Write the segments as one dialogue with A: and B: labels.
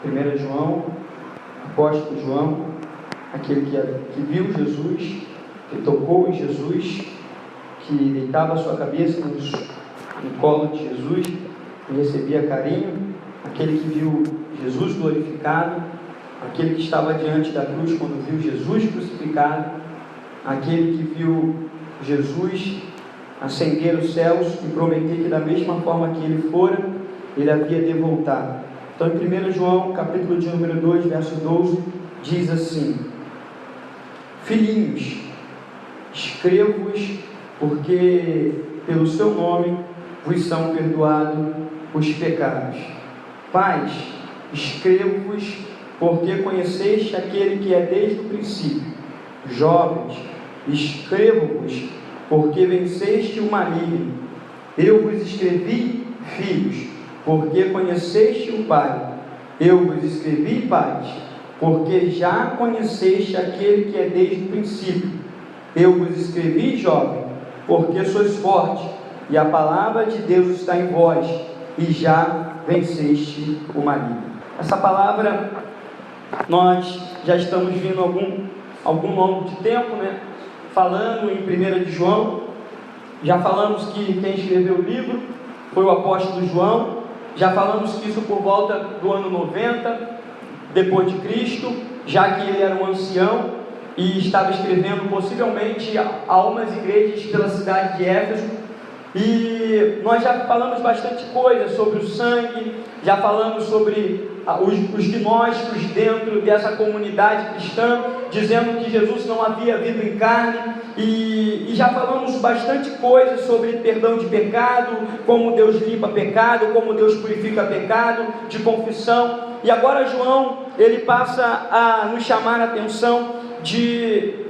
A: 1 João, apóstolo João, aquele que viu Jesus, que tocou em Jesus, que deitava a sua cabeça no colo de Jesus e recebia carinho, aquele que viu Jesus glorificado, aquele que estava diante da cruz quando viu Jesus crucificado, aquele que viu Jesus ascender os céus e prometer que da mesma forma que ele fora, ele havia de voltar. Então em 1 João, capítulo de número 2, verso 12, diz assim: Filhinhos, escrevo-vos porque pelo seu nome vos são perdoados os pecados. Pais, escrevo-vos porque conheceste aquele que é desde o princípio. Jovens, escrevo-vos porque venceste o maligno. Eu vos escrevi, filhos, porque conheceste o Pai. Eu vos escrevi, pais, porque já conheceste aquele que é desde o princípio. Eu vos escrevi, jovem, porque sois fortes, e a palavra de Deus está em vós, e já venceste o maligno. Essa palavra, nós já estamos vindo algum longo de tempo, falando em 1 de João. Já falamos que quem escreveu o livro foi o apóstolo João. Já falamos que isso por volta do ano 90 depois de Cristo, já que ele era um ancião e estava escrevendo possivelmente a umas igrejas pela cidade de Éfeso. E nós já falamos bastante coisa sobre o sangue, já falamos sobre os gnósticos dentro dessa comunidade cristã, dizendo que Jesus não havia vindo em carne, e já falamos bastante coisa sobre perdão de pecado, como Deus limpa pecado, como Deus purifica pecado, de confissão. E agora João, ele passa a nos chamar a atenção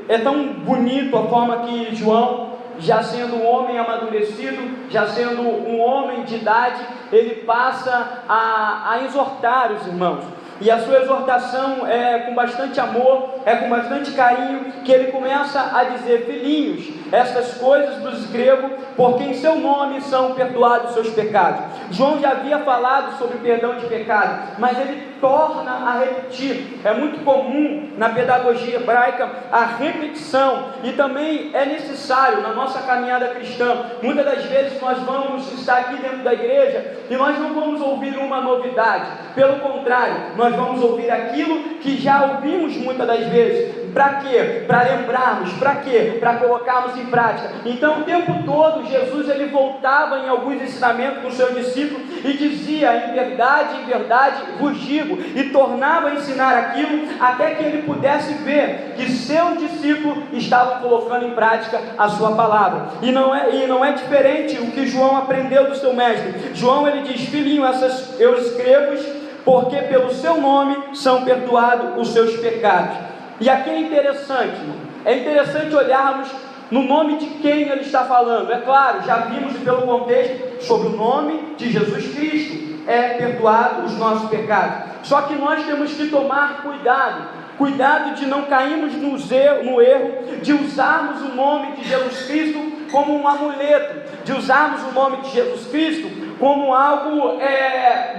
A: é tão bonito a forma que João, já sendo um homem amadurecido, já sendo um homem de idade, ele passa a exortar os irmãos. E a sua exortação é com bastante amor, é com bastante carinho, que ele começa a dizer: filhinhos, estas coisas vos escrevo, porque em seu nome são perdoados os seus pecados. João já havia falado sobre perdão de pecado, mas ele torna a repetir. É muito comum na pedagogia hebraica a repetição, e também é necessário na nossa caminhada cristã. Muitas das vezes nós vamos estar aqui dentro da igreja e nós não vamos ouvir uma novidade, pelo contrário, nós vamos ouvir aquilo que já ouvimos muitas das vezes. Para quê? Para lembrarmos. Para quê? Para colocarmos em prática. Então o tempo todo Jesus, ele voltava em alguns ensinamentos com os seus discípulos e dizia: em verdade vos digo, e tornava a ensinar aquilo até que ele pudesse ver que seus discípulos estavam colocando em prática a sua palavra. E não é diferente o que João aprendeu do seu mestre. João, ele diz: filhinho, essas eu escrevo porque pelo seu nome são perdoados os seus pecados. E aqui é interessante olharmos no nome de quem ele está falando. É claro, já vimos pelo contexto sobre o nome de Jesus Cristo, é perdoado os nossos pecados. Só que nós temos que tomar cuidado de não cairmos no erro de usarmos o nome de Jesus Cristo como um amuleto, de usarmos o nome de Jesus Cristo como algo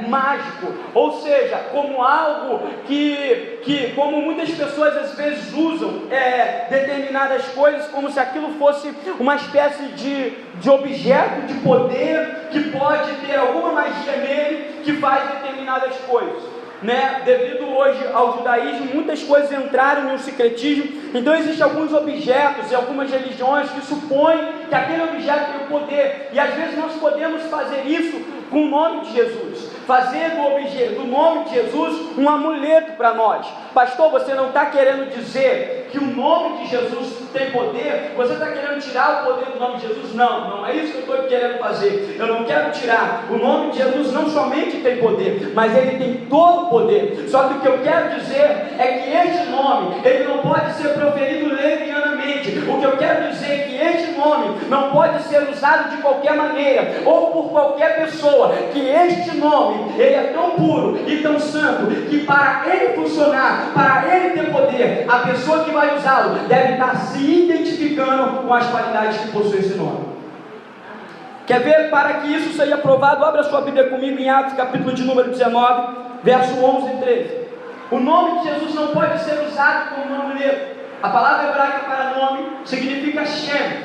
A: mágico, ou seja, como algo que como muitas pessoas às vezes usam determinadas coisas como se aquilo fosse uma espécie de objeto de poder que pode ter alguma magia nele que faz determinadas coisas. Devido hoje ao judaísmo, muitas coisas entraram no secretismo. Então existem alguns objetos e algumas religiões que supõem que aquele objeto tem o poder, e às vezes nós podemos fazer isso com o nome de Jesus, fazer do nome de Jesus um amuleto para nós. Pastor, você não está querendo dizer que o nome de Jesus tem poder? Você está querendo tirar o poder do nome de Jesus? Não é isso que eu estou querendo fazer. Eu não quero tirar. O nome de Jesus não somente tem poder, mas ele tem todo o poder. Só que o que eu quero dizer é que este nome, ele não pode ser proferido levianamente. O que eu quero dizer é que este nome não pode ser usado de qualquer maneira, ou por qualquer pessoa. Que este nome, ele é tão puro e tão santo, que para ele funcionar, para ele ter poder, a pessoa que vai usá-lo deve estar se identificando com as qualidades que possui esse nome. Quer ver? Para que isso seja provado, abra sua Bíblia comigo em Atos, capítulo de número 19. verso 11 e 13. O nome de Jesus não pode ser usado como um amuleto. A palavra hebraica para nome significa Shem.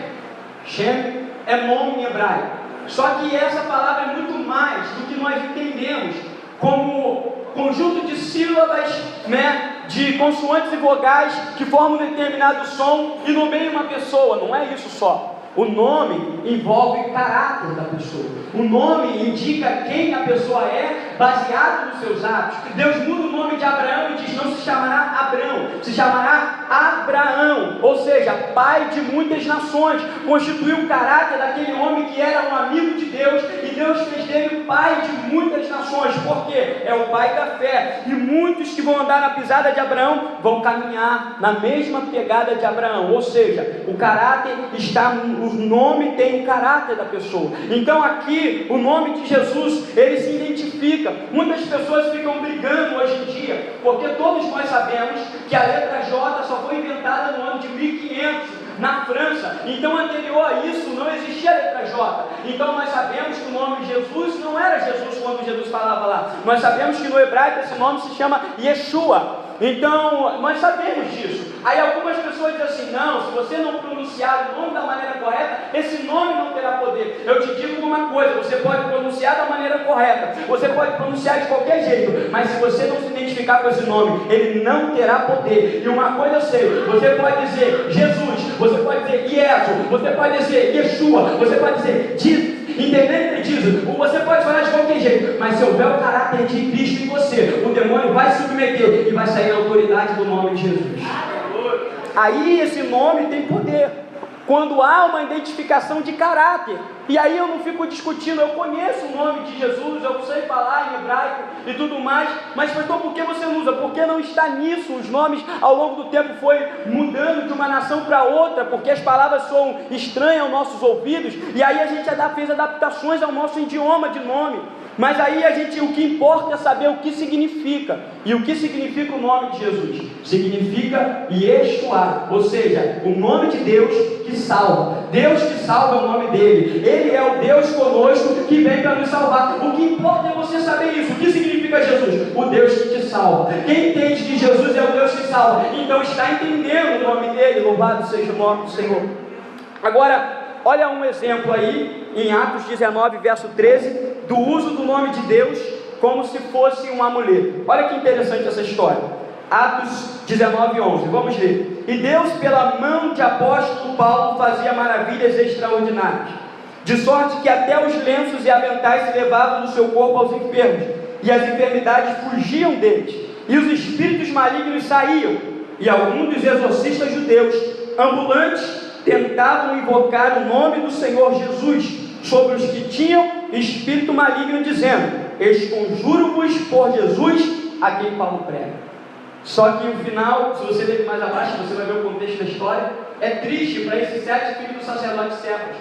A: Shem é nome em hebraico. Só que essa palavra é muito mais do que nós entendemos como conjunto de sílabas, de consoantes e vogais que formam um determinado som e nomeiam uma pessoa. Não é isso só. O nome envolve o caráter da pessoa. O nome indica quem a pessoa é, baseado nos seus atos. Deus muda o nome de Abraão e diz: não se chamará Abrão, se chamará Abraão, ou seja, pai de muitas nações. Constituiu o caráter daquele homem que era um amigo de Deus, e Deus fez dele pai de muitas nações. Por quê? É o pai da fé. E muitos que vão andar na pisada de Abraão vão caminhar na mesma pegada de Abraão. Ou seja, o caráter está, o nome tem o caráter da pessoa. Então aqui o nome de Jesus, ele se identifica. Muitas pessoas ficam brigando hoje em dia, porque todos nós sabemos que a letra J só foi inventada no ano de 1500 na França. Então anterior a isso não existia a letra J. Então nós sabemos que o nome de Jesus não era Jesus quando Jesus falava lá. Nós sabemos que no hebraico esse nome se chama Yeshua. Então nós sabemos disso. Aí algumas pessoas dizem assim: não, se você não pronunciar o nome da maneira correta, esse nome não terá poder. Eu te digo uma coisa: você pode pronunciar da maneira correta, você pode pronunciar de qualquer jeito, mas se você não se identificar com esse nome, ele não terá poder. E uma coisa eu sei: você pode dizer Jesus, você pode dizer Iesu, você pode dizer Yeshua, você pode dizer Jesus, independente disso, você pode falar de qualquer jeito, mas se houver o caráter de Cristo em você, o demônio vai se submeter e vai sair a autoridade do nome de Jesus. Aí esse nome tem poder, quando há uma identificação de caráter. E aí eu não fico discutindo, eu conheço o nome de Jesus, eu sei falar em hebraico e tudo mais, mas pastor, por que você não usa? Porque não está nisso. Os nomes ao longo do tempo foi mudando de uma nação para outra, porque as palavras são estranhas aos nossos ouvidos, e aí a gente fez adaptações ao nosso idioma de nome. Mas aí o que importa é saber o que significa. E o que significa o nome de Jesus? Significa Yeshua, ou seja, o nome de Deus que salva. Deus que salva é o nome dele. Ele é o Deus conosco que vem para nos salvar. O que importa é você saber isso. O que significa Jesus? O Deus que te salva. Quem entende que Jesus é o Deus que salva, então está entendendo o nome dele. Louvado seja o nome do Senhor. Agora, olha um exemplo aí, em Atos 19, verso 13, do uso do nome de Deus como se fosse um amuleto. Olha que interessante essa história. Atos 19, 11, vamos ler. E Deus, pela mão de apóstolo Paulo, fazia maravilhas extraordinárias, de sorte que até os lenços e aventais se levavam do seu corpo aos enfermos, e as enfermidades fugiam deles, e os espíritos malignos saíam, e alguns dos exorcistas judeus, ambulantes, tentavam invocar o nome do Senhor Jesus sobre os que tinham espírito maligno, dizendo: esconjuro-vos por Jesus, a quem Paulo prega. Só que o final, se você ler mais abaixo, você vai ver o contexto da história, é triste para esses 7 filhos do sacerdote Cefas.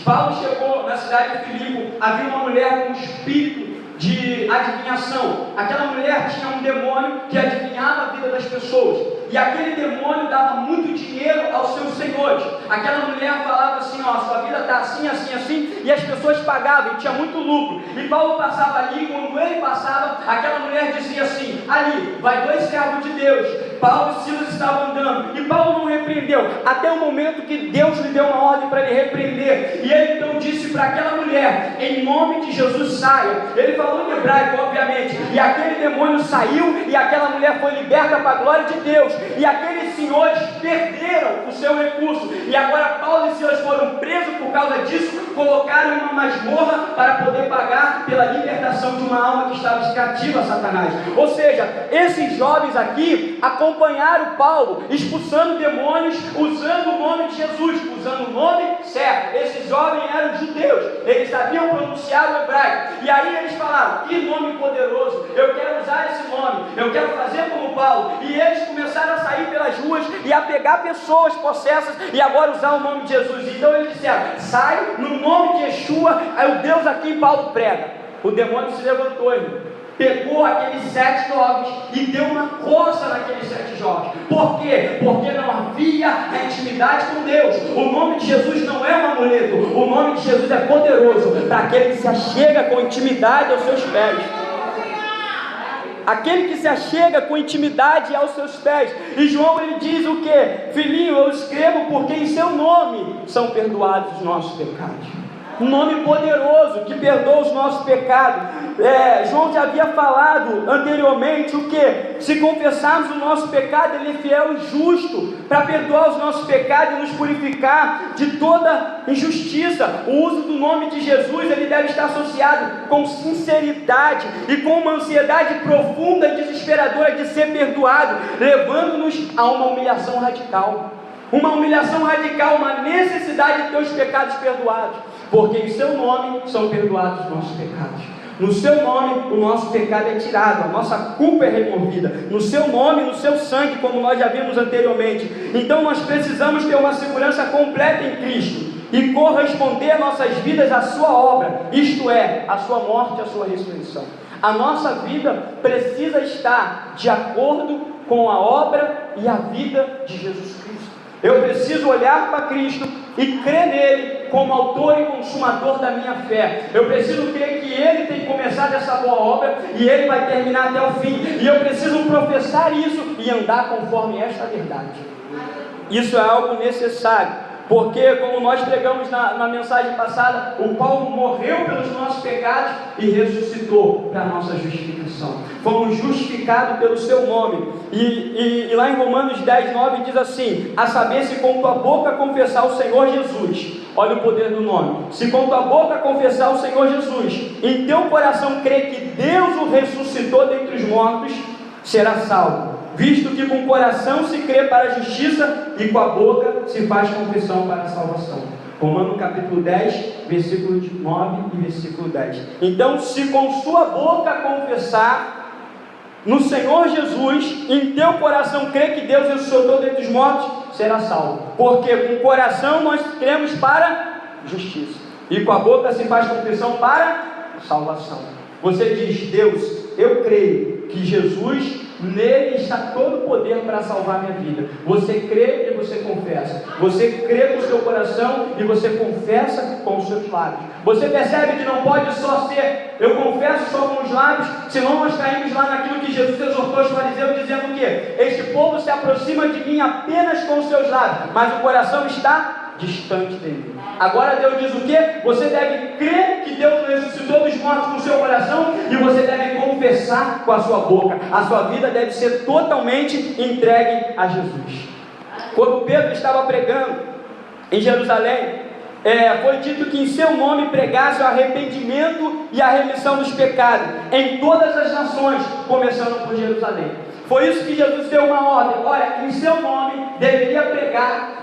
A: Paulo chegou na cidade de Filipe, havia uma mulher com espírito de adivinhação. Aquela mulher tinha um demônio que adivinhava a vida das pessoas, e aquele demônio dava muito dinheiro aos seus senhores. Aquela mulher falava assim: ó, sua vida está assim, assim, assim, e as pessoas pagavam, e tinha muito lucro. E Paulo passava ali, quando ele passava, aquela mulher dizia assim: ali, vai 2 servos de Deus. Paulo e Silas estavam andando, e Paulo não repreendeu, até o momento que Deus lhe deu uma ordem para ele repreender. E ele então disse para aquela mulher: em nome de Jesus, saia. Ele falou em hebraico, obviamente, e aquele demônio saiu, e aquela mulher foi liberta para a glória de Deus. E aqueles senhores perderam o seu recurso, e agora Paulo e Silas foram presos por causa disso, colocaram em uma masmorra para poder pagar pela libertação de uma alma que estava cativa a Satanás. Ou seja, esses jovens aqui acompanharam Paulo, expulsando demônios, usando o nome de Jesus, usando o nome certo. Esses jovens eram judeus, eles sabiam pronunciar o hebraico, e aí eles falaram: que nome poderoso, eu quero usar esse nome, eu quero fazer como Paulo. E eles começaram a sair pelas ruas e a pegar pessoas possessas e agora usar o nome de Jesus. Então eles disseram: sai no nome de Yeshua, é o Deus a quem Paulo prega. O demônio se levantou, irmão, pegou aqueles 7 jovens e deu uma coça naqueles 7 jovens. Por quê? Porque não havia a intimidade com Deus. O nome de Jesus não é um amuleto. O nome de Jesus é poderoso para aquele que se achega com intimidade aos seus pés. aquele que se achega com intimidade aos seus pés. E João ele diz o que? Filhinho, eu escrevo porque em seu nome são perdoados os nossos pecados. Um nome poderoso que perdoa os nossos pecados. João já havia falado anteriormente o que? Se confessarmos o nosso pecado, Ele é fiel e justo para perdoar os nossos pecados e nos purificar de toda injustiça. O uso do nome de Jesus ele deve estar associado com sinceridade e com uma ansiedade profunda e desesperadora de ser perdoado, levando-nos a uma humilhação radical. Uma humilhação radical, uma necessidade de ter os pecados perdoados, porque em seu nome são perdoados os nossos pecados. No seu nome o nosso pecado é tirado, a nossa culpa é removida. No seu nome, no seu sangue, como nós já vimos anteriormente. Então nós precisamos ter uma segurança completa em Cristo e corresponder nossas vidas à sua obra, isto é, a sua morte e a sua ressurreição. A nossa vida precisa estar de acordo com a obra e a vida de Jesus Cristo. Eu preciso olhar para Cristo e crer nele como autor e consumador da minha fé. Eu preciso crer que Ele tem começado essa boa obra e Ele vai terminar até o fim. E eu preciso professar isso e andar conforme esta verdade. Isso é algo necessário. Porque, como nós pregamos na mensagem passada, o Paulo morreu pelos nossos pecados e ressuscitou para a nossa justificação. Fomos justificados pelo seu nome. E lá em Romanos 10, 9 diz assim: a saber, se com tua boca confessar o Senhor Jesus, olha o poder do nome, se com tua boca confessar o Senhor Jesus, em teu coração crer que Deus o ressuscitou dentre os mortos, será salvo. Visto que com o coração se crê para a justiça e com a boca se faz confissão para a salvação. Romanos capítulo 10, versículo 9 e versículo 10. Então, se com sua boca confessar no Senhor Jesus, em teu coração crê que Deus ressuscitou dentre os mortos, será salvo. Porque com o coração nós cremos para justiça e com a boca se faz confissão para salvação. Você diz: Deus, eu creio que Jesus, nele está todo o poder para salvar minha vida. Você crê e você confessa. Você crê com o seu coração e você confessa com os seus lábios. Você percebe que não pode só ser eu confesso só com os lábios, senão nós caímos lá naquilo que Jesus exortou os fariseus, dizendo o quê? Este povo se aproxima de mim apenas com os seus lábios, mas o coração está distante dele. Agora Deus diz o quê? Você deve crer que Deus ressuscitou dos mortos com o seu coração e você deve confessar com a sua boca. A sua vida deve ser totalmente entregue a Jesus. Quando Pedro estava pregando em Jerusalém, foi dito que em seu nome pregasse o arrependimento e a remissão dos pecados em todas as nações, começando por Jerusalém. Foi isso que Jesus deu uma ordem: olha, em seu nome deveria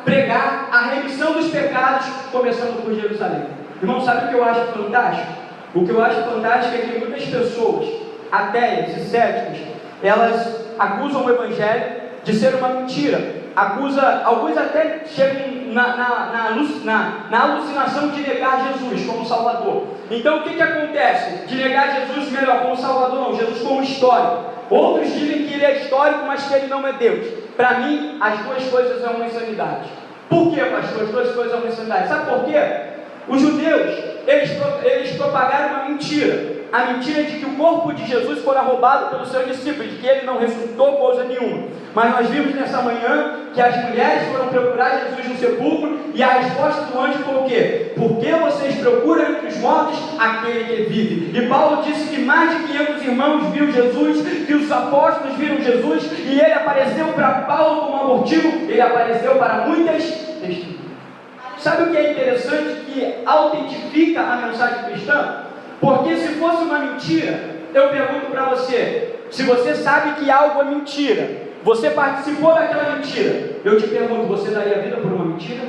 A: pregar a remissão dos pecados, começando por Jerusalém. Irmão, sabe o que eu acho fantástico? O que eu acho fantástico é que muitas pessoas, ateias e céticos, elas acusam o Evangelho de ser uma mentira. Alguns até chegam na alucinação de negar Jesus como Salvador. Então o que acontece? De negar Jesus, melhor, como Salvador não, Jesus como histórico. Outros dizem que ele é histórico, mas que ele não é Deus. Para mim, as duas coisas são uma insanidade. Por que, pastor? As duas coisas são uma insanidade. Sabe por quê? Os judeus, eles propagaram uma mentira. A mentira de que o corpo de Jesus fora roubado pelos seus discípulos, de que ele não ressuscitou coisa nenhuma. Mas nós vimos nessa manhã que as mulheres foram procurar Jesus no sepulcro e a resposta do anjo foi o quê? Por que vocês procuram entre os mortos aquele que vive? E Paulo disse que mais de 500 irmãos viram Jesus, que os apóstolos viram Jesus, e ele apareceu para Paulo como abortivo, ele apareceu para muitas testemunhas. Sabe o que é interessante que autentifica a mensagem cristã? Porque se fosse uma mentira, eu pergunto para você, se você sabe que algo é mentira, você participou daquela mentira, eu te pergunto, você daria a vida por uma mentira?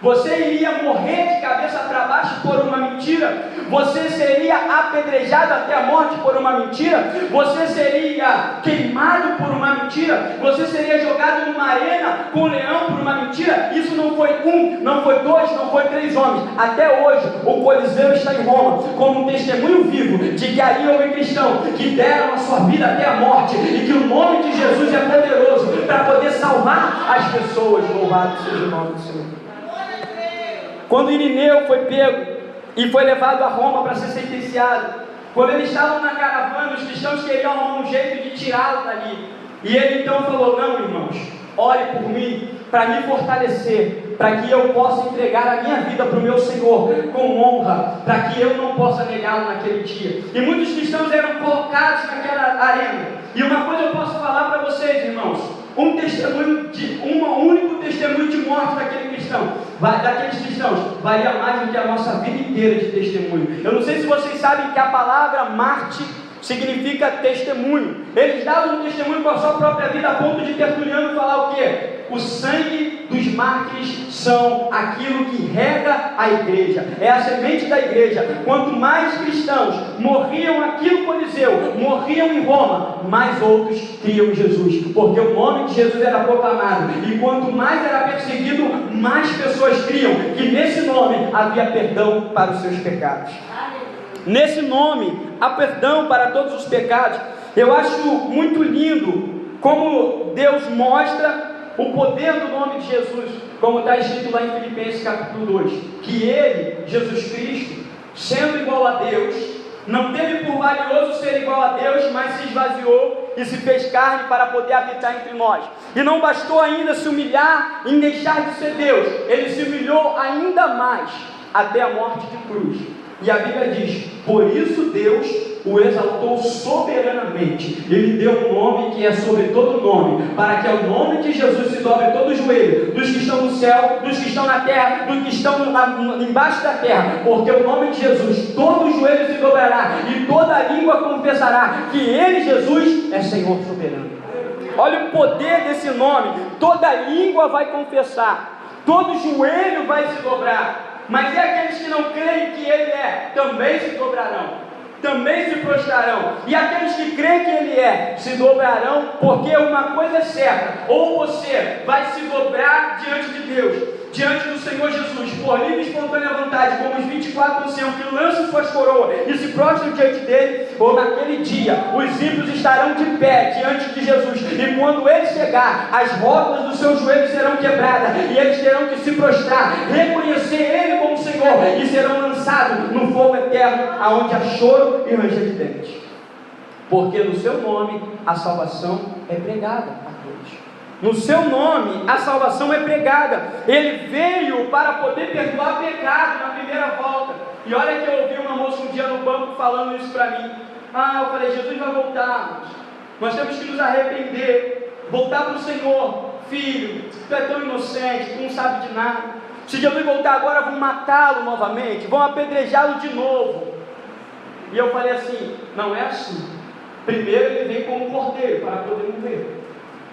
A: Você iria morrer de cabeça para baixo por uma mentira? Você seria apedrejado até a morte por uma mentira? Você seria queimado por uma mentira? Você seria jogado numa arena com um leão por uma mentira? Isso não foi um, não foi dois, não foi três homens. Até hoje, o Coliseu está em Roma como um testemunho vivo de que ali houve cristãos que deram a sua vida até a morte e que o nome de Jesus é poderoso para poder salvar as pessoas. Louvado seja o nome do Senhor. Quando Irineu foi pego e foi levado a Roma para ser sentenciado, Quando eles estavam na caravana, os cristãos queriam arrumar um jeito de tirá-lo dali. E ele então falou: não, irmãos, ore por mim, para me fortalecer, para que eu possa entregar a minha vida para o meu Senhor com honra, para que eu não possa negá-lo naquele dia. E muitos cristãos eram colocados naquela arena. E uma coisa eu posso falar para vocês, irmãos: um único testemunho de morte daqueles cristãos valia mais do que a nossa vida inteira de testemunho. Eu não sei se vocês sabem que a palavra Marte significa testemunho. Eles davam um testemunho com a sua própria vida, a ponto de Tertuliano falar o quê? O sangue dos mártires são aquilo que rega a igreja, é a semente da igreja. Quanto mais cristãos morriam aqui no Coliseu, morriam em Roma, mais outros criam em Jesus, porque o nome de Jesus era proclamado, e quanto mais era perseguido, mais pessoas criam que nesse nome havia perdão para os seus pecados. Nesse nome há perdão para todos os pecados. Eu acho muito lindo como Deus mostra o poder do nome de Jesus, como está escrito lá em Filipenses capítulo 2, que Ele, Jesus Cristo, sendo igual a Deus, não teve por valioso ser igual a Deus, mas se esvaziou e se fez carne para poder habitar entre nós. E não bastou ainda se humilhar em deixar de ser Deus, Ele se humilhou ainda mais, até a morte de cruz. E a Bíblia diz: por isso Deus o exaltou soberanamente, Ele deu um nome que é sobre todo nome, para que ao nome de Jesus se dobre todo o joelho, dos que estão no céu, dos que estão na terra, dos que estão embaixo da terra, porque o nome de Jesus, todo o joelho se dobrará, e toda a língua confessará que Ele, Jesus, é Senhor soberano. Olha o poder desse nome. Toda língua vai confessar, todo joelho vai se dobrar. Mas e aqueles que não creem que Ele é, também se dobrarão, também se prostrarão. E aqueles que creem que Ele é, se dobrarão, porque uma coisa é certa: ou você vai se dobrar diante de Deus, diante do Senhor Jesus, por livre e espontânea vontade, como os 24 anciãos que lançam suas coroas e se prostram diante dele, ou naquele dia os ímpios estarão de pé diante de Jesus, e quando Ele chegar, as rótulas dos seus joelhos serão quebradas, e eles terão que se prostrar, reconhecer Ele como Senhor, e serão lançados no fogo eterno, aonde há choro e ranger de dentes, porque no seu nome a salvação é pregada a todos. No seu nome a salvação é pregada. Ele veio para poder perdoar pecado na primeira volta. E olha que eu ouvi uma moça um dia no banco falando isso para mim. Eu falei: Jesus vai voltar, nós temos que nos arrepender, voltar para o Senhor. Filho, tu é tão inocente, tu não sabe de nada. Se Jesus voltar agora, vão matá-lo novamente, vão apedrejá-lo de novo. E eu falei assim: não é assim. Primeiro Ele vem como cordeiro para poder morrer.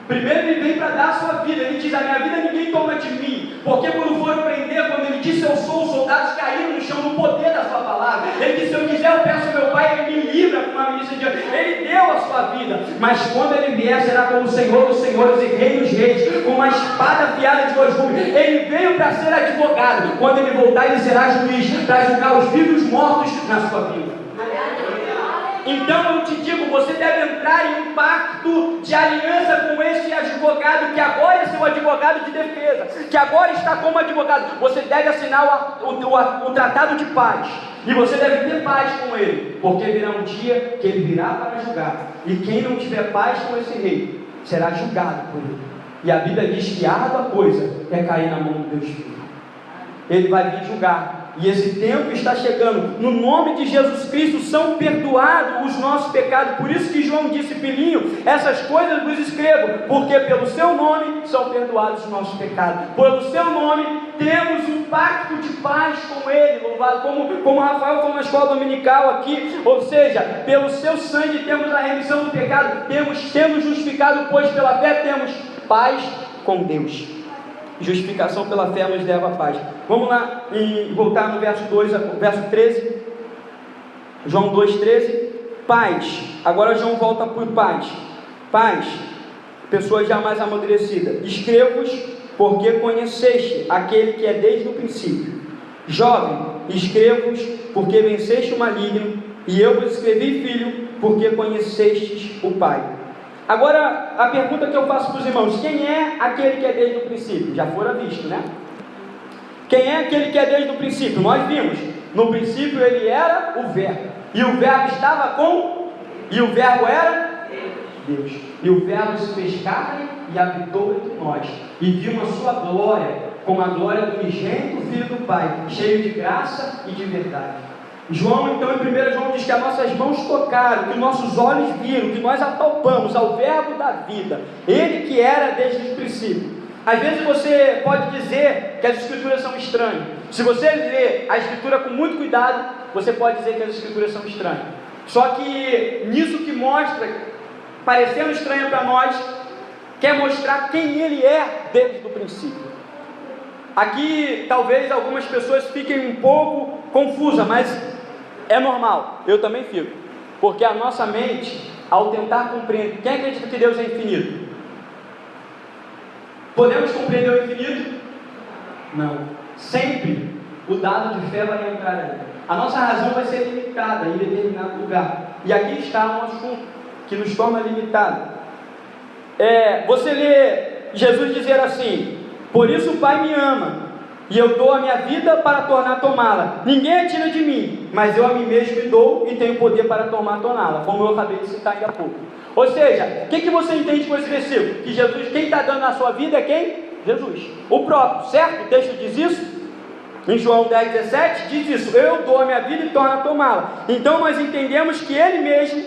A: Primeiro Ele vem para dar a sua vida. Ele diz: a minha vida ninguém toma de mim, porque quando foram prender, quando Ele disse eu sou, os soldados caíram no chão no poder da sua palavra. Ele disse: se eu quiser eu peço ao meu Pai, Ele me livra com uma milícia de anjos. Ele deu a sua vida, mas quando Ele vier será como o Senhor dos senhores e Rei dos reis, com uma espada afiada de dois gumes. Ele veio para ser advogado. Quando Ele voltar, Ele será juiz, para julgar os vivos e os mortos na sua vida. Então eu te digo, você deve entrar em um pacto de aliança com este advogado, que agora é seu advogado de defesa, que agora está como advogado. Você deve assinar o tratado de paz, e você deve ter paz com ele, porque virá um dia que ele virá para julgar, e quem não tiver paz com esse rei, será julgado por ele. E a Bíblia diz que árdua coisa é cair na mão do Deus Filho. Ele vai vir julgar. E esse tempo está chegando. No nome de Jesus Cristo são perdoados os nossos pecados. Por isso que João disse: filhinho, essas coisas vos escrevo, porque pelo seu nome são perdoados os nossos pecados. Pelo seu nome temos um pacto de paz com Ele, louvado, como Rafael falou na escola dominical aqui. Ou seja, pelo seu sangue temos a remissão do pecado, temos justificado, pois pela fé temos paz com Deus. Justificação pela fé nos leva à paz. Vamos lá e voltar no verso 13. João 2,13. Paz. Agora João volta por paz. Paz, pessoas jamais amadurecidas. Escrevo-vos porque conheceste aquele que é desde o princípio. Jovem, escrevo-vos porque venceste o maligno. E eu vos escrevi, filho, porque conhecestes o Pai. Agora, a pergunta que eu faço para os irmãos: quem é aquele que é desde o princípio? Já fora visto, né? Quem é aquele que é desde o princípio? Nós vimos, no princípio Ele era o Verbo, E o Verbo estava com, e o Verbo era Deus. E o Verbo se fez carne e habitou entre nós. E vimos a sua glória, como a glória do unigênito Filho do Pai, cheio de graça e de verdade. João, então, em 1 João diz que as nossas mãos tocaram, que nossos olhos viram, que nós apalpamos ao Verbo da vida, Ele que era desde o princípio. Às vezes você pode dizer que as Escrituras são estranhas. Se você ler a Escritura com muito cuidado, você pode dizer que as Escrituras são estranhas. Só que nisso que mostra, parecendo estranho para nós, quer mostrar quem Ele é desde o princípio. Aqui talvez algumas pessoas fiquem um pouco confusas, mas é normal, eu também fico, porque a nossa mente, ao tentar compreender, quem acredita que Deus é infinito? Podemos compreender o infinito? Não. Sempre o dado de fé vai entrar aí. A nossa razão vai ser limitada em determinado lugar. E aqui está um assunto que nos torna limitado. Você lê Jesus dizer assim: por isso o Pai me ama, e eu dou a minha vida para tornar tomá-la. Ninguém a tira de mim, mas eu a mim mesmo me dou e tenho poder para torná-la, como eu acabei de citar ainda há pouco. Ou seja, o que você entende com esse versículo? Que Jesus, quem está dando a sua vida é quem? Jesus, o próprio, certo? O texto diz isso? Em João 10,17 diz isso: eu dou a minha vida e torno a tomá-la. Então nós entendemos que Ele mesmo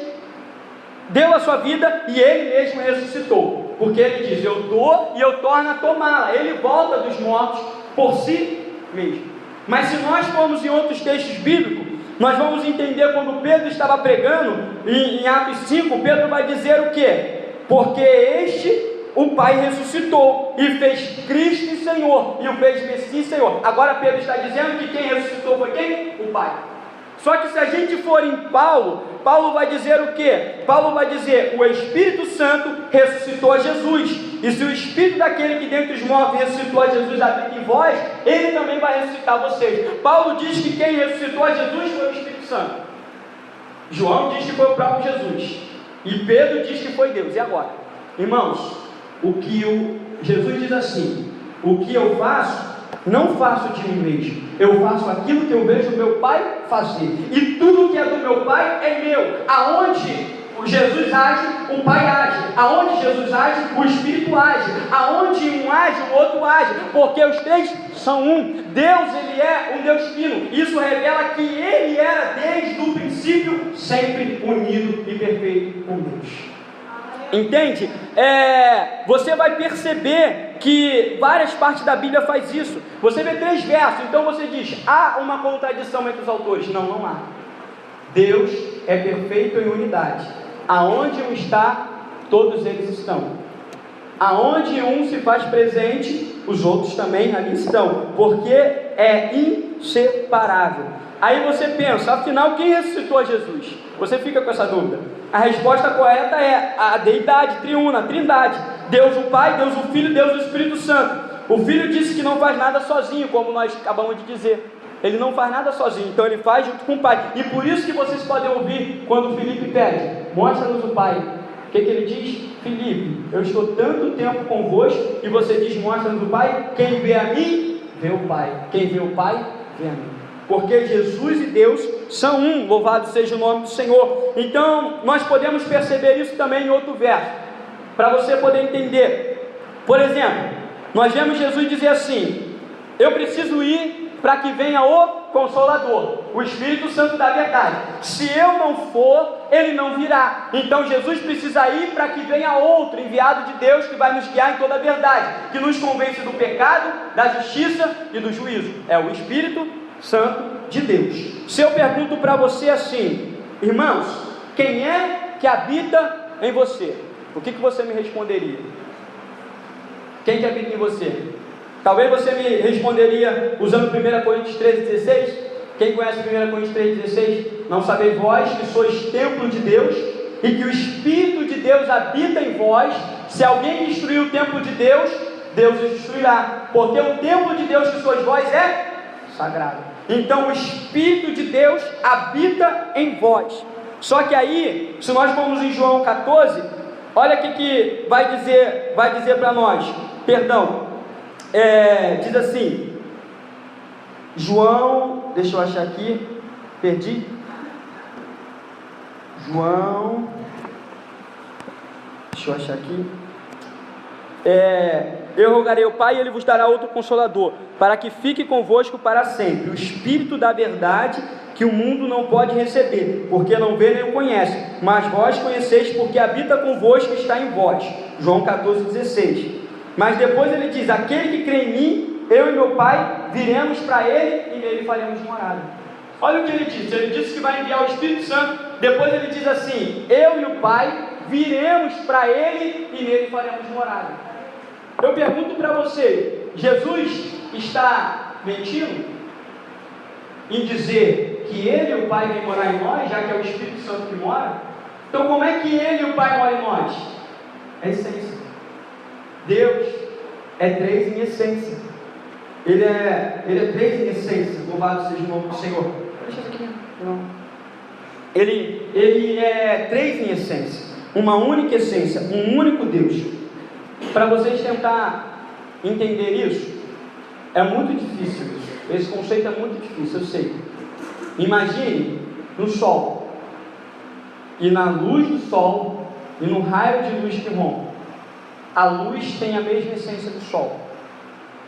A: deu a sua vida e Ele mesmo ressuscitou, porque Ele diz: eu dou e eu torno a tomá-la. Ele volta dos mortos por si mesmo. Mas se nós formos em outros textos bíblicos, nós vamos entender quando Pedro estava pregando, em Atos 5, Pedro vai dizer o quê? Porque o Pai ressuscitou e fez Cristo Senhor, e o fez Messias Senhor. Agora Pedro está dizendo que quem ressuscitou foi quem? O Pai. Só que se a gente for em Paulo vai dizer o quê? Paulo vai dizer: o Espírito Santo ressuscitou a Jesus. E se o Espírito daquele que dentre os mortos ressuscitou a Jesus habita em vós, Ele também vai ressuscitar vocês. Paulo diz que quem ressuscitou a Jesus foi o Espírito Santo. João diz que foi o próprio Jesus. E Pedro diz que foi Deus. E agora? Irmãos, Jesus diz assim: o que eu faço, não faço de mim mesmo, eu faço aquilo que eu vejo meu Pai fazer, e tudo que é do meu Pai é meu. Aonde Jesus age, o Pai age. Aonde Jesus age, o Espírito age. Aonde um age, o outro age, porque os três são um. Deus, Ele é um Deus fino. Isso revela que Ele era desde o princípio sempre unido e perfeito com Deus. Entende? Você vai perceber que várias partes da Bíblia faz isso. Você vê 3 versos, então você diz: há uma contradição entre os autores. Não há. Deus é perfeito em unidade. Aonde um está, todos eles estão. Aonde um se faz presente, os outros também ali estão, porque é inseparável. Aí você pensa: afinal, quem ressuscitou a Jesus? Você fica com essa dúvida. A resposta correta é a deidade triuna, a trindade: Deus o Pai, Deus o Filho, Deus o Espírito Santo. O Filho disse que não faz nada sozinho, como nós acabamos de dizer. Ele não faz nada sozinho, então Ele faz junto com o Pai. E por isso que vocês podem ouvir quando Filipe pede: mostra-nos o Pai. O que Ele diz? Filipe, eu estou tanto tempo convosco e você diz: mostra-nos o Pai. Quem vê a mim, vê o Pai. Quem vê o Pai, vê a mim. Porque Jesus e Deus são um, louvado seja o nome do Senhor. Então nós podemos perceber isso também em outro verso, para você poder entender. Por exemplo, nós vemos Jesus dizer assim: eu preciso ir para que venha o Consolador, o Espírito Santo da verdade. Se eu não for, Ele não virá. Então Jesus precisa ir para que venha outro enviado de Deus, que vai nos guiar em toda a verdade, que nos convence do pecado, da justiça e do juízo. É o Espírito Santo de Deus. Se eu pergunto para você assim: irmãos, quem é que habita em você? O que você me responderia? Quem que habita em você? Talvez você me responderia usando 1 Coríntios 13,16. Quem conhece 1 Coríntios 13,16? Não sabeis vós que sois templo de Deus e que o Espírito de Deus habita em vós? Se alguém destruir o templo de Deus, Deus o destruirá, porque o templo de Deus que sois vós é sagrado. Então o Espírito de Deus habita em vós. Só que aí, se nós formos em João 14, olha o que vai dizer para nós. Diz assim, João, deixa eu achar aqui, perdi. João, deixa eu achar aqui. Eu rogarei ao Pai e Ele vos dará outro Consolador, para que fique convosco para sempre, o Espírito da verdade, que o mundo não pode receber, porque não vê nem o conhece, mas vós conheceis, porque habita convosco e está em vós. João 14,16. Mas depois ele diz: aquele que crê em mim, eu e meu Pai viremos para ele e nele faremos morada. Olha o que ele disse que vai enviar o Espírito Santo. Depois ele diz assim: eu e o Pai viremos para ele e nele faremos morada. Eu pergunto para você: Jesus está mentindo em dizer que ele e o Pai vêm morar em nós, já que é o Espírito Santo que mora? Então como é que ele e o Pai moram em nós? É essência. Deus é três em essência. Ele é três em essência. Louvado seja o nome do Senhor. Deixa isso aqui. Não. Ele é três em essência. Uma única essência, um único Deus. Para vocês tentar entender isso, é muito difícil isso. Esse conceito é muito difícil, eu sei. Imagine no sol, e na luz do sol, e no raio de luz que rompe. A luz tem a mesma essência do sol.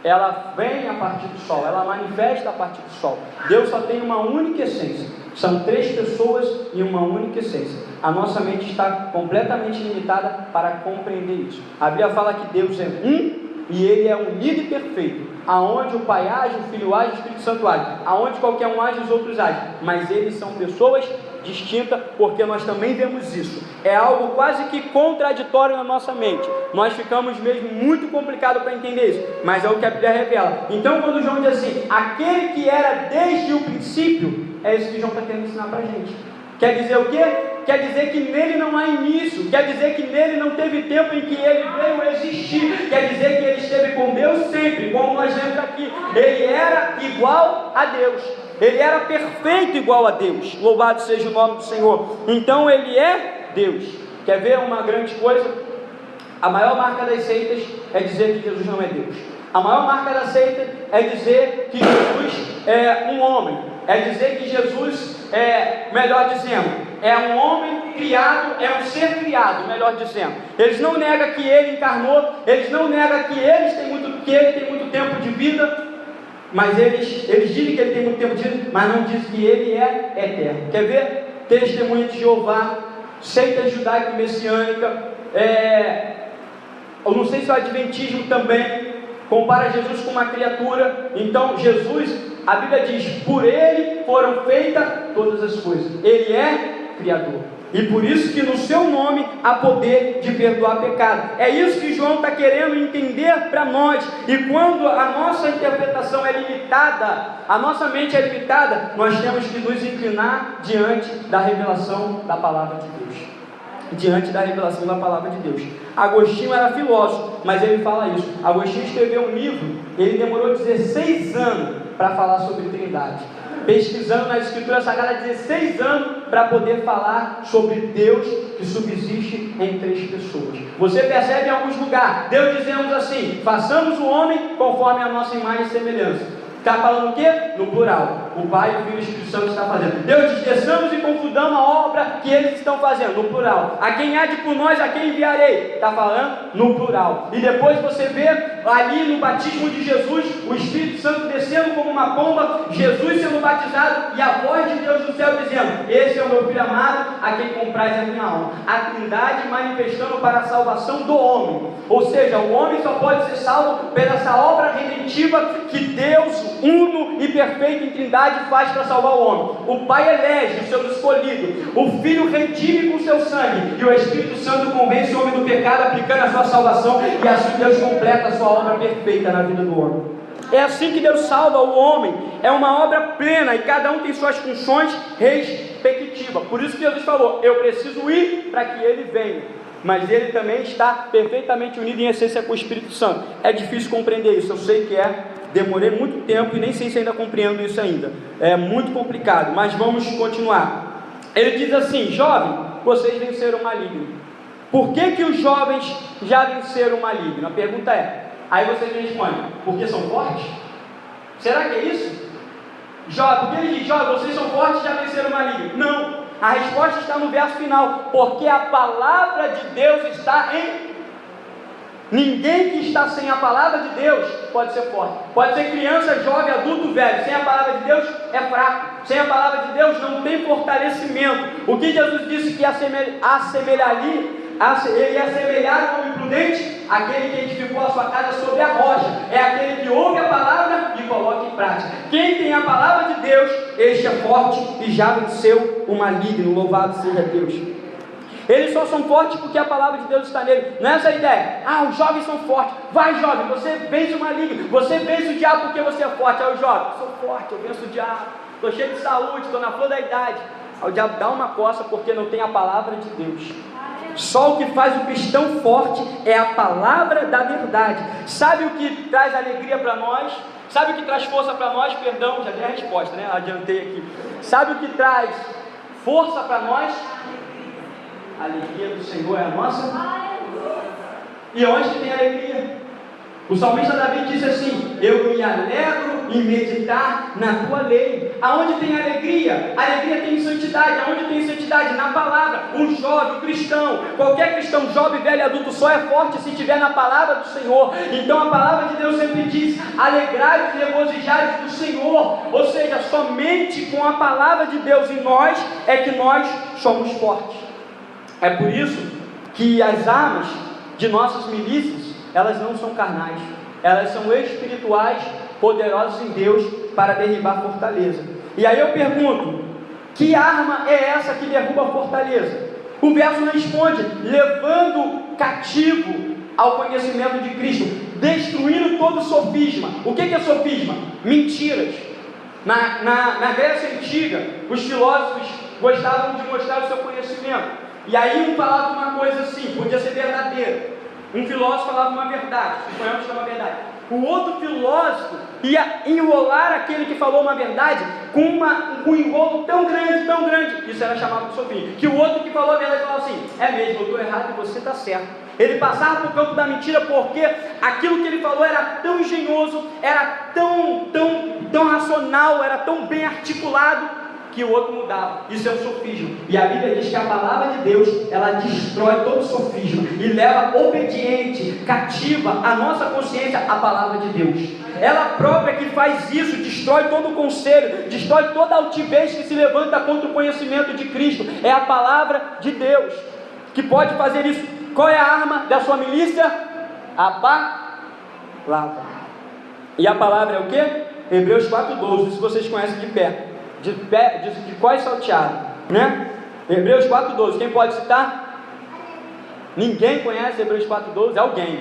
A: Ela vem a partir do sol, ela manifesta a partir do sol. Deus só tem uma única essência. São três pessoas e uma única essência. A nossa mente está completamente limitada para compreender isso. A Bíblia fala que Deus é um e Ele é unido e perfeito. Aonde o Pai age, o Filho age, o Espírito Santo age. Aonde qualquer um age, os outros agem. Mas eles são pessoas distintas, porque nós também vemos isso. É algo quase que contraditório na nossa mente. Nós ficamos mesmo muito complicado para entender isso, mas é o que a Bíblia revela. Então quando João diz assim: aquele que era desde o princípio, é isso que João está querendo ensinar para a gente. Quer dizer o quê? Quer dizer que nele não há início, quer dizer que nele não teve tempo em que ele veio existir, quer dizer que ele esteve com Deus sempre, como nós vemos aqui. Ele era igual a Deus, ele era perfeito igual a Deus. Louvado seja o nome do Senhor. Então ele é Deus. Quer ver uma grande coisa? A maior marca das seitas é dizer que Jesus não é Deus. A maior marca da seita é dizer que Jesus é um homem, é dizer que Jesus melhor dizendo, é um homem criado, é um ser criado, melhor dizendo. Eles não negam que ele encarnou, eles não negam que ele tem muito tempo de vida, mas eles dizem que ele tem muito tempo de vida, mas não dizem que ele é eterno. Quer ver? Testemunha de Jeová, seita judaico-messiânica, eu não sei se o adventismo também compara Jesus com uma criatura. Então Jesus, a Bíblia diz, por ele foram feitas todas as coisas. Ele é Criador, e por isso que no seu nome há poder de perdoar pecado. É isso que João está querendo entender para nós. E quando a nossa interpretação é limitada, a nossa mente é limitada, nós temos que nos inclinar diante da revelação da palavra de Deus. Diante da revelação da palavra de Deus. Agostinho era filósofo, mas ele fala isso. Agostinho escreveu um livro, ele demorou 16 anos para falar sobre Trindade, pesquisando na Escritura Sagrada 16 anos para poder falar sobre Deus que subsiste em três pessoas. Você percebe em alguns lugares Deus dizendo assim: façamos o homem conforme a nossa imagem e semelhança. Está falando o quê? No plural. O Pai, o Filho e o Espírito Santo está fazendo. Deus diz: desçamos e confundamos a obra que eles estão fazendo. No plural. A quem há de por nós, a quem enviarei. Está falando no plural. E depois você vê ali no batismo de Jesus, o Espírito Santo descendo como uma pomba, Jesus sendo batizado e a voz de Deus do céu dizendo: esse é o meu Filho amado, a quem compraz a minha alma. A Trindade manifestando para a salvação do homem. Ou seja, o homem só pode ser salvo pela essa obra redentiva que Deus, uno e perfeito em Trindade, faz para salvar o homem. O Pai elege os seus escolhidos, o Filho redime com o seu sangue, e o Espírito Santo convence o homem do pecado, aplicando a sua salvação, e assim Deus completa a sua obra perfeita na vida do homem. É assim que Deus salva o homem. É uma obra plena, e cada um tem suas funções respectivas. Por isso que Jesus falou: eu preciso ir para que ele venha. Mas ele também está perfeitamente unido em essência com o Espírito Santo. É difícil compreender isso, eu sei que é. Demorei muito tempo e nem sei se ainda compreendo isso ainda. É muito complicado, mas vamos continuar. Ele diz assim: jovem, vocês venceram o maligno. Por que os jovens já venceram o maligno? A pergunta é, aí vocês me respondem: porque são fortes? Será que é isso? Jovem, porque ele diz: jovem, vocês são fortes e já venceram o maligno. Não, A resposta está no verso final, porque a palavra de Deus está em... Ninguém que está sem a palavra de Deus pode ser forte. Pode ser criança, jovem, adulto, velho. Sem a palavra de Deus é fraco. Sem a palavra de Deus não tem fortalecimento. O que Jesus disse que ele ia assemelhar o homem prudente? Aquele que edificou a sua casa sobre a rocha. É aquele que ouve a palavra e coloca em prática. Quem tem a palavra de Deus, este é forte e já venceu o maligno. Louvado seja Deus. Eles só são fortes porque a palavra de Deus está nele. Não é essa a ideia. Os jovens são fortes. Vai, jovem, você vence o maligno. Você vence o diabo porque você é forte. Aí o jovem, sou forte, eu venço o diabo. Estou cheio de saúde, estou na flor da idade. Aí o diabo dá uma coça porque não tem a palavra de Deus. Só o que faz o cristão forte é a palavra da verdade. Sabe o que traz alegria para nós? Sabe o que traz força para nós? Perdão, já dei a resposta, né? Adiantei aqui. Sabe o que traz força para nós? A alegria do Senhor é a nossa. E onde tem alegria? O salmista Davi disse assim: eu me alegro em meditar na tua lei. Aonde tem alegria? A alegria tem santidade. Aonde tem santidade? Na palavra. O jovem, o cristão, qualquer cristão, jovem, velho, adulto, só é forte se estiver na palavra do Senhor. Então a palavra de Deus sempre diz: alegrai-vos e regozijai-vos do Senhor. Ou seja, somente com a palavra de Deus em nós é que nós somos fortes. É por isso que as armas de nossas milícias, elas não são carnais, elas são espirituais, poderosas em Deus para derribar fortaleza. E aí eu pergunto: que arma é essa que derruba a fortaleza? O verso responde: levando cativo ao conhecimento de Cristo, destruindo todo sofisma. O que é sofisma? Mentiras. Na Grécia Antiga, os filósofos gostavam de mostrar o seu conhecimento. E aí um falava uma coisa assim, podia ser verdadeira. Um filósofo falava uma verdade, suponhamos que é uma verdade. O outro filósofo ia enrolar aquele que falou uma verdade com um enrolo tão grande, isso era chamado de sofisma, que o outro que falou a verdade falava assim: é mesmo, eu estou errado e você está certo. Ele passava por campo da mentira porque aquilo que ele falou era tão engenhoso, era tão racional, era tão bem articulado, que o outro mudava. Isso é um sofisma. E a Bíblia diz que a palavra de Deus, ela destrói todo sofisma e leva obediente, cativa a nossa consciência à palavra de Deus. Ela própria que faz isso, destrói todo o conselho, destrói toda a altivez que se levanta contra o conhecimento de Cristo. É a palavra de Deus que pode fazer isso. Qual é a arma da sua milícia? A palavra. E a palavra é o que? Hebreus 4:12. Isso vocês conhecem de pé. De qual salteado, né? Hebreus 4:12, quem pode citar? Ninguém conhece Hebreus 4:12? Alguém?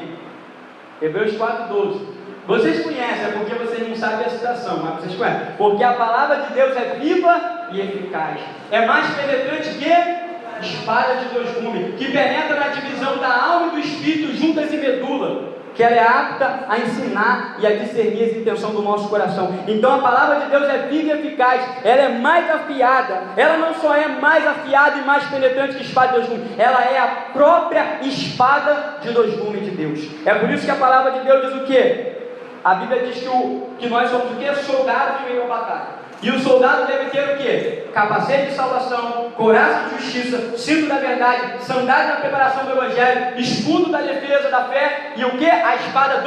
A: Hebreus 4:12, vocês conhecem, é porque vocês não sabem a citação, mas vocês conhecem, porque a palavra de Deus é viva e eficaz, é mais penetrante que espada de dois gumes, que penetra na divisão da alma e do espírito, juntas e medula, que ela é apta a ensinar e a discernir as intenções do nosso coração. Então a palavra de Deus é viva e eficaz, ela é mais afiada, ela não só é mais afiada e mais penetrante que espada de dois gumes, ela é a própria espada de dois gumes de Deus. É por isso que a palavra de Deus diz o quê? A Bíblia diz que nós somos o quê? Soldados de meio à batalha. E o soldado deve ter o quê? Capacete de salvação, couraça de justiça, cinto da verdade, sandália da preparação do evangelho, escudo da defesa da fé e o quê? A espada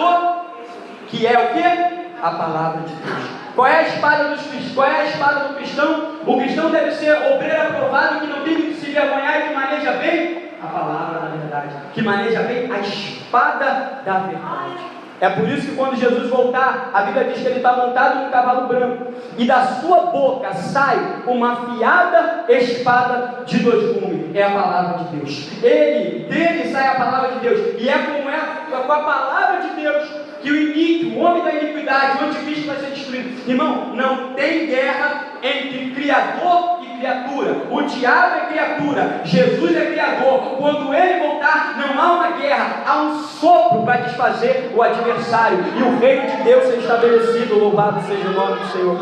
A: que é o quê? A palavra de Deus. Qual é a espada dos cristãos? Qual é a espada do cristão? O cristão deve ser obreiro aprovado, que não tem que se vergonhar e que maneja bem a palavra da verdade, que maneja bem a espada da verdade. É por isso que quando Jesus voltar, a Bíblia diz que ele está montado num cavalo branco, e da sua boca sai uma afiada espada de dois gumes, é a palavra de Deus. Dele sai a palavra de Deus, e é com a palavra de Deus que o iníquo, o homem da iniquidade, o anticristo vai ser destruído. Irmão, não tem guerra entre Criador e criatura. O diabo é criatura, Jesus é criador. Quando ele voltar, não há uma guerra, há um sopro para desfazer o adversário, e o reino de Deus é estabelecido. Louvado seja o nome do Senhor.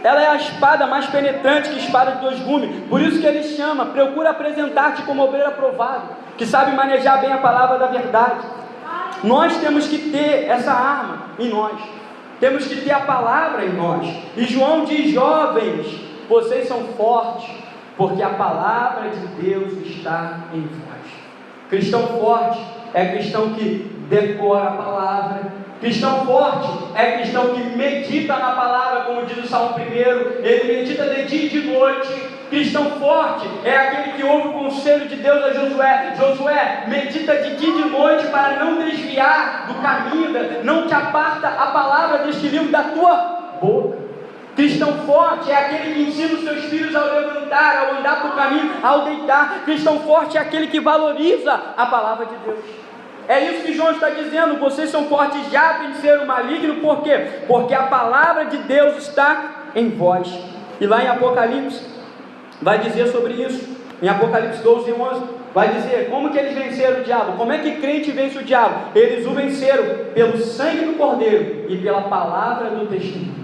A: Ela é a espada mais penetrante que espada de dois gumes. Por isso que ele chama: procura apresentar-te como obreiro aprovado, que sabe manejar bem a palavra da verdade. Nós temos que ter essa arma em nós, temos que ter a palavra em nós. E João diz: jovens, vocês são fortes, porque a palavra de Deus está em vós. Cristão forte é cristão que decora a palavra. Cristão forte é cristão que medita na palavra, como diz o Salmo 1, ele medita de dia e de noite. Cristão forte é aquele que ouve o conselho de Deus a Josué. Josué, medita de dia e de noite para não desviar do caminho, não te aparta a palavra deste livro da tua boca. Cristão forte é aquele que ensina os seus filhos ao levantar, ao andar por caminho, ao deitar. Cristão forte é aquele que valoriza a palavra de Deus. É isso que João está dizendo, vocês são fortes, já venceram o maligno. Por quê? Porque a palavra de Deus está em vós. E lá em Apocalipse vai dizer sobre isso, em Apocalipse 12:11, vai dizer como que eles venceram o diabo. Como é que crente vence o diabo? Eles o venceram pelo sangue do Cordeiro e pela palavra do testemunho.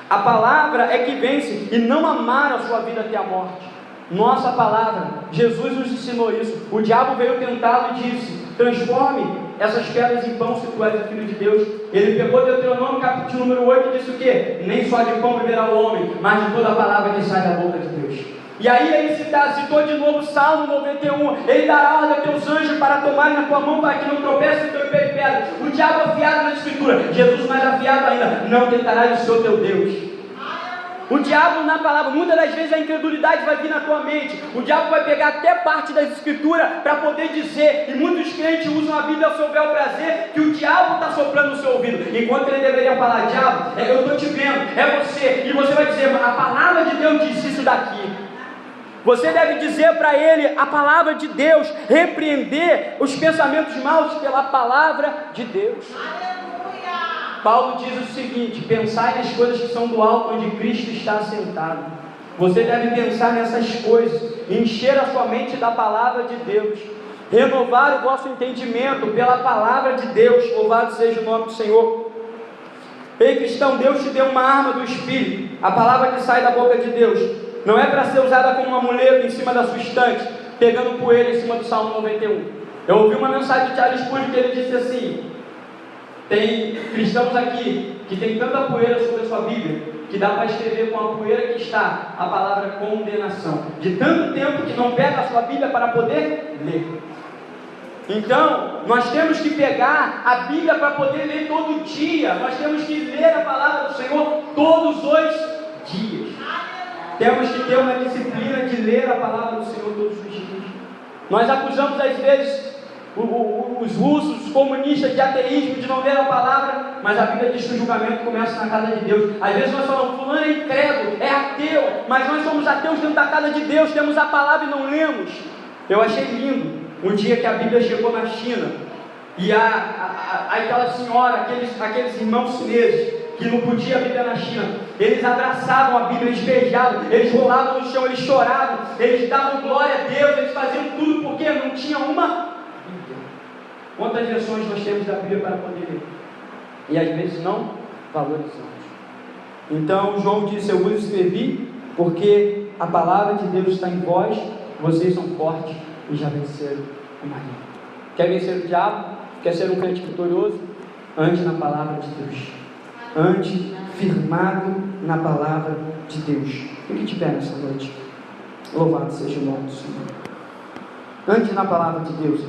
A: A palavra é que vence, e não amaram a sua vida até a morte. Nossa palavra, Jesus nos ensinou isso. O diabo veio tentá-lo e disse: transforme essas pedras em pão se tu és o Filho de Deus. Ele pegou Deuteronômio capítulo número 8 e disse o quê? Nem só de pão viverá o homem, mas de toda a palavra que sai da boca de Deus. E aí ele citou de novo o Salmo 91, ele dará ordem aos teus anjos para tomarem na tua mão, para que não tropece o teu pé em pedra. O diabo afiado na escritura, Jesus mais afiado ainda: não tentarás o Senhor teu Deus. O diabo na palavra, muitas das vezes a incredulidade vai vir na tua mente. O diabo vai pegar até parte das escrituras para poder dizer, e muitos crentes usam a Bíblia ao seu bel prazer, que o diabo está soprando no seu ouvido, enquanto ele deveria falar: diabo, eu estou te vendo, é você. E você vai dizer: a palavra de Deus diz isso daqui. Você deve dizer para ele a palavra de Deus, repreender os pensamentos maus pela palavra de Deus. Paulo diz o seguinte: pensai nas coisas que são do alto, onde Cristo está assentado. Você deve pensar nessas coisas, encher a sua mente da palavra de Deus, renovar o vosso entendimento pela palavra de Deus. Louvado seja o nome do Senhor. Ei cristão, Deus te deu uma arma do Espírito, a palavra que sai da boca de Deus. Não é para ser usada como um amuleto em cima da sua estante, pegando poeira em cima do Salmo 91. Eu ouvi uma mensagem de Charles Spurgeon que ele disse assim: tem cristãos aqui que tem tanta poeira sobre a sua Bíblia, que dá para escrever com a poeira que está a palavra condenação, de tanto tempo que não pega a sua Bíblia para poder ler. Então, nós temos que pegar a Bíblia para poder ler todo dia. Nós temos que ler a palavra do Senhor todos os dias. Temos que ter uma disciplina de ler a palavra do Senhor todos os dias. Nós acusamos às vezes os russos, os comunistas de ateísmo, de não ler a palavra, mas a Bíblia diz que o julgamento começa na casa de Deus. Às vezes nós falamos: fulano é incrédulo, é ateu, mas nós somos ateus dentro da casa de Deus, temos a palavra e não lemos. Eu achei lindo um dia que a Bíblia chegou na China, e aquela senhora, aqueles irmãos chineses, que não podia a Bíblia na China, eles abraçavam a Bíblia, eles beijavam, eles rolavam no chão, eles choravam, eles davam glória a Deus, eles faziam tudo porque não tinha uma Bíblia. Quantas versões nós temos da Bíblia para poder ler? E às vezes não valorizamos. Então João disse: eu vos escrevi porque a palavra de Deus está em vós, vocês são fortes e já venceram o maligno. Quer vencer o diabo? Quer ser um crente vitorioso? Ande na palavra de Deus. Ande firmado na palavra de Deus. Fique de pé nessa noite. Louvado seja o nome do Senhor. Ande na palavra de Deus.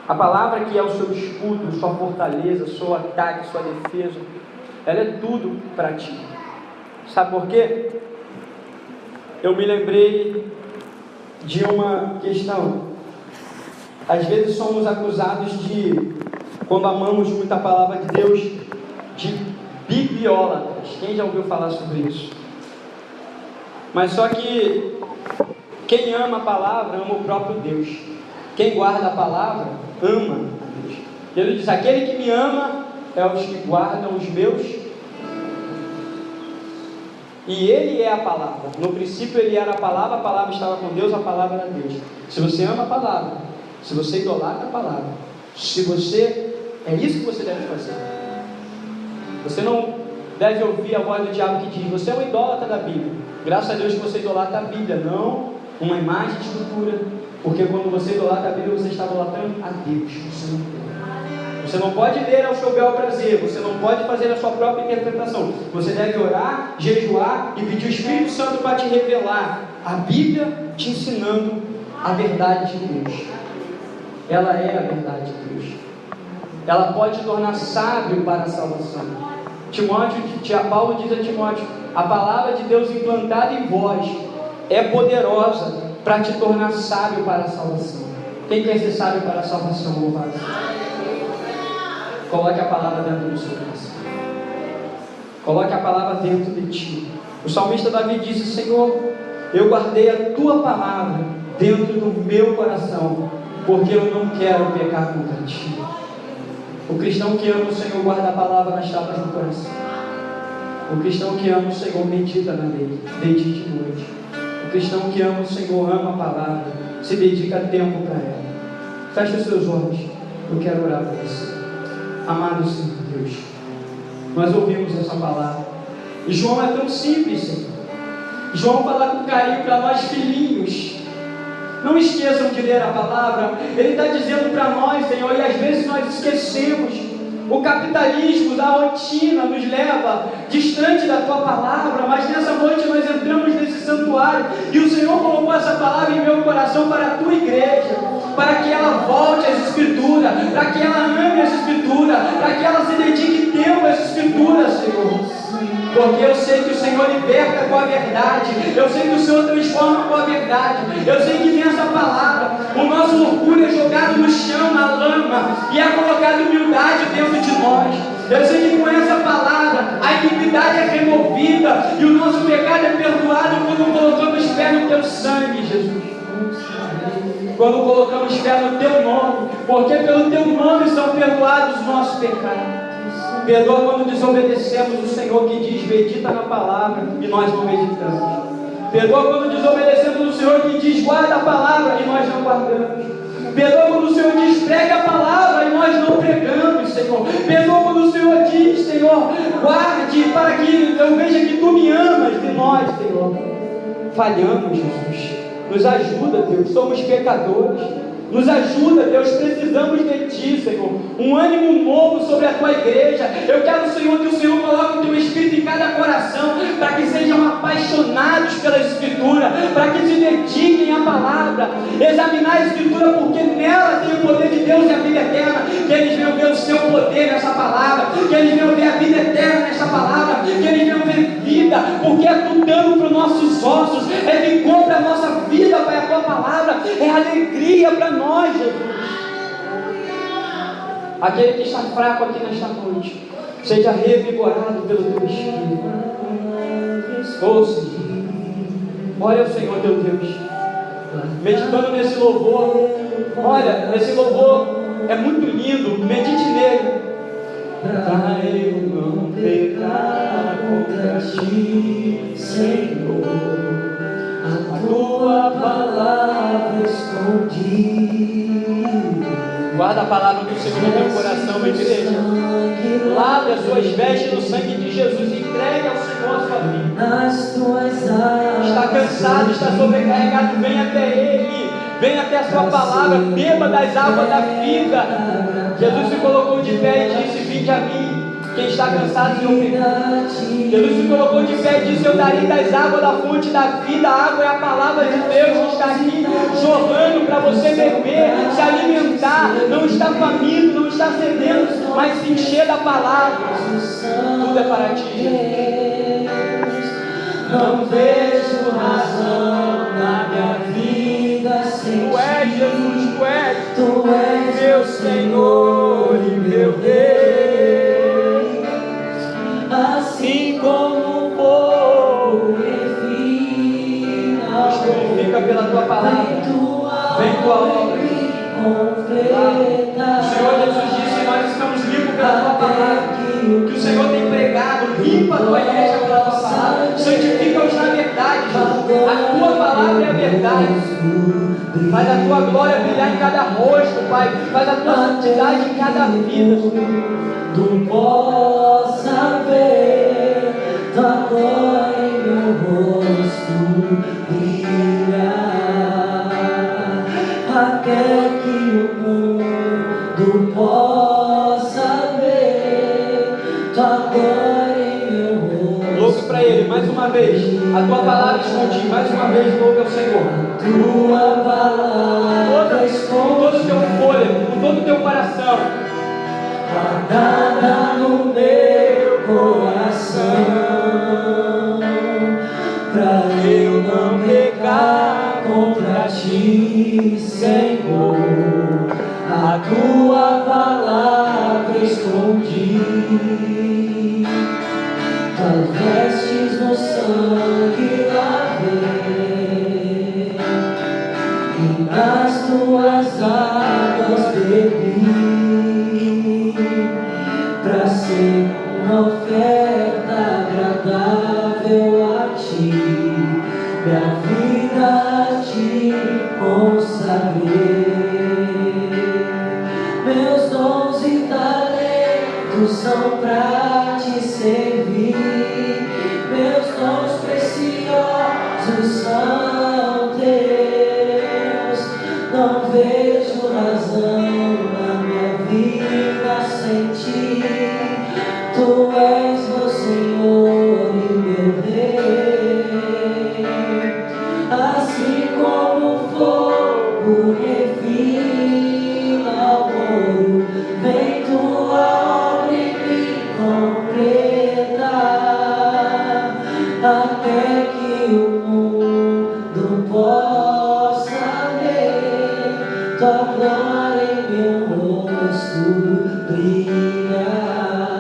A: A palavra que é o seu escudo, sua fortaleza, seu ataque, sua defesa, ela é tudo para ti. Sabe por quê? Eu me lembrei de uma questão. Às vezes somos acusados de, quando amamos muito a palavra de Deus, de bibliólatras. Quem já ouviu falar sobre isso? Mas só que quem ama a palavra ama o próprio Deus. Quem guarda a palavra ama a Deus. Ele diz: aquele que me ama é os que guardam os meus. E ele é a palavra. No princípio ele era a palavra estava com Deus, a palavra era Deus. Se você ama a palavra, se você idolatra a palavra, se você... é isso que você deve fazer. Você não deve ouvir a voz do diabo que diz: você é um idólatra da Bíblia. Graças a Deus que você idolatra a Bíblia, não uma imagem de escultura. Porque quando você idolatra a Bíblia, você está idolatrando a Deus. Você Você não pode ler ao seu bel prazer, você não pode fazer a sua própria interpretação. Você deve orar, jejuar e pedir o Espírito Santo para te revelar a Bíblia, te ensinando a verdade de Deus. Ela é a verdade de Deus. Ela pode te tornar sábio para a salvação. Paulo diz a Timóteo: a palavra de Deus implantada em vós é poderosa para te tornar sábio para a salvação. Quem quer ser sábio para a salvação, louvado? Coloque a palavra dentro do seu coração. Coloque a palavra dentro de ti. O salmista Davi disse: Senhor, eu guardei a tua palavra dentro do meu coração, porque eu não quero pecar contra ti. O cristão que ama o Senhor guarda a palavra nas chapas do coração. O cristão que ama o Senhor medita na lei, de dia e de noite. O cristão que ama o Senhor ama a palavra, se dedica tempo para ela. Feche os seus olhos, eu quero orar por você. Amado Senhor Deus, nós ouvimos essa palavra. E João é tão simples, Senhor. João fala com carinho para nós, filhinhos. Não esqueçam de ler a palavra. Ele está dizendo para nós, Senhor, e às vezes nós esquecemos. O capitalismo, a rotina nos leva distante da tua palavra, mas nessa noite nós entramos nesse santuário e o Senhor colocou essa palavra em meu coração para a tua igreja, para que ela volte às Escrituras, para que ela ame as Escrituras, para que ela se dedique tempo às Escrituras, Senhor. Porque eu sei que o Senhor liberta com a verdade, eu sei que o Senhor transforma com a verdade, eu sei que nessa palavra o nosso orgulho é jogado no chão, na lama, e é colocada humildade dentro de nós. Eu sei que com essa palavra a iniquidade é removida e o nosso pecado é perdoado quando colocamos fé no teu sangue, Jesus. Quando colocamos fé no teu nome, porque pelo teu nome são perdoados os nossos pecados. Perdoa quando desobedecemos o Senhor que diz: medita na palavra, e nós não meditamos. Perdoa quando desobedecemos o Senhor que diz: guarda a palavra, e nós não guardamos. Perdoa quando o Senhor diz: prega a palavra, e nós não pregamos, Senhor. Perdoa quando o Senhor diz: Senhor, guarde para que eu veja que tu me amas, de nós, Senhor. Falhamos, Jesus. Nos ajuda, Deus, somos pecadores. Nos ajuda, Deus, precisamos de Ti, Senhor. Um ânimo novo sobre a Tua igreja. Eu quero, Senhor, que o Senhor coloque o Teu Espírito em cada coração, para que sejam apaixonados pela Escritura, para que se dediquem à palavra, examinar a Escritura, porque nela tem o poder de Deus e a vida eterna. Que eles venham ver o Seu poder nessa palavra, que eles venham ver a vida eterna nessa palavra, que eles venham ver vida, porque é tu dano para os nossos ossos, é vigor para a nossa vida, Pai, a Tua palavra é alegria para nós. Jesus, aquele que está fraco aqui nesta noite, seja revigorado pelo Teu Espírito. Oh Senhor, olha o Senhor teu Deus, meditando nesse louvor. Olha, esse louvor é muito lindo, medite nele. Pra eu não pecar contra Ti, Senhor, a Tua palavra escondi. Guarda a palavra do Senhor no teu coração, minha igreja. Lave as suas vestes no sangue de Jesus e entregue ao Senhor a sua vida. Está cansado, está sobrecarregado, vem até Ele. Vem até a sua palavra, beba das águas da vida. Jesus se colocou de pé e disse: vinde a mim, quem está cansado e oprimido. Jesus se colocou de pé e disse: eu darei das águas da fonte da vida. A água é a palavra de Deus que está aqui jorrando para você beber, se alimentar. Não está faminto, não está sedento, mas se encher da palavra. Tudo é para ti, Jesus. Não vejo razão na minha vida sem Tu és, Jesus, Tu és meu Senhor e meu Rei. Assim como o povo refina, nos purifica pela Tua palavra, vem Tua obra. O Senhor Jesus disse: nós estamos limpos pela Tua palavra, que o Senhor tem pregado. Limpa a Tua igreja pela Tua palavra, santifica-os na verdade, Jesus. A Tua palavra é a verdade. Faz a Tua glória brilhar em cada rosto, Pai. Faz a Tua santidade em cada vida, Senhor. Tu possa ver Tua glória em meu rosto brilhar, até que o mundo possa uma vez, a tua palavra escondi, mais uma vez, louve ao Senhor.
B: Tua palavra
A: Com todo o teu fôlego, com todo o teu coração.
B: guardada no meu coração, pra eu não pecar contra ti, Senhor. A tua palavra escondi, tuas vestes no sangue lavei, e nas tuas águas bebi, pra ser uma oferta agradável a ti, minha vida a ti consagrei. Meus dons e talentos são pra te servir, meus dons preciosos são teus. Não vejo razão na minha vida sem ti. Tu és meu Senhor e meu Rei. Assim como o fogo refina o ouro, vem tua obra em mim completar, até que o mundo possa ver tua glória em meu rosto brilhar.